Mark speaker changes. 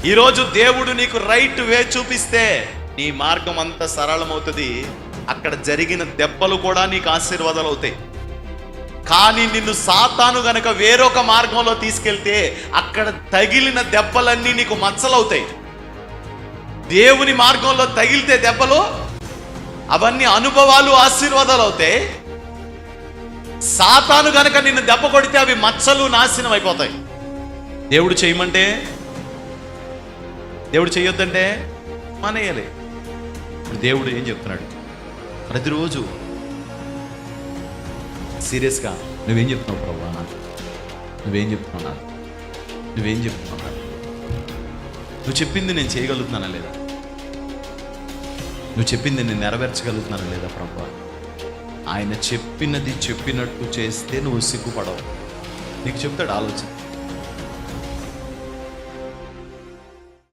Speaker 1: ఈరోజు దేవుడు నీకు రైట్ వే చూపిస్తే నీ మార్గం అంతా సరళమవుతుంది. అక్కడ జరిగిన దెబ్బలు కూడా నీకు ఆశీర్వాదాలు అవుతాయి. కానీ నిన్ను సాతాను గనక వేరొక మార్గంలో తీసుకెళ్తే అక్కడ తగిలిన దెబ్బలన్నీ నీకు మచ్చలవుతాయి. దేవుని మార్గంలో తగిలితే దెబ్బలు అవన్నీ అనుభవాలు, ఆశీర్వాదాలు అవుతాయి. సాతాను గనక నిన్ను దెబ్బ కొడితే అవి మచ్చలు, నాశనం అయిపోతాయి. దేవుడు చేయమంటే, దేవుడు చేయొద్దంటే మానేయాలి. ఇప్పుడు దేవుడు ఏం చెప్తున్నాడు? ప్రతిరోజు సీరియస్గా నువ్వేం చెప్తున్నావు ప్రభువా? నువ్వేం చెప్తున్నావు? నువ్వేం చెప్తున్నావు? నువ్వు చెప్పింది నేను చేయగలుగుతున్నానా లేదా? నువ్వు చెప్పింది నేను నెరవేర్చగలుగుతున్నానా లేదా ప్రభువా? ఆయన చెప్పినది చెప్పినట్టు చేస్తే నువ్వు సిగ్గుపడవు. నీకు చెప్తాడు ఆలోచన.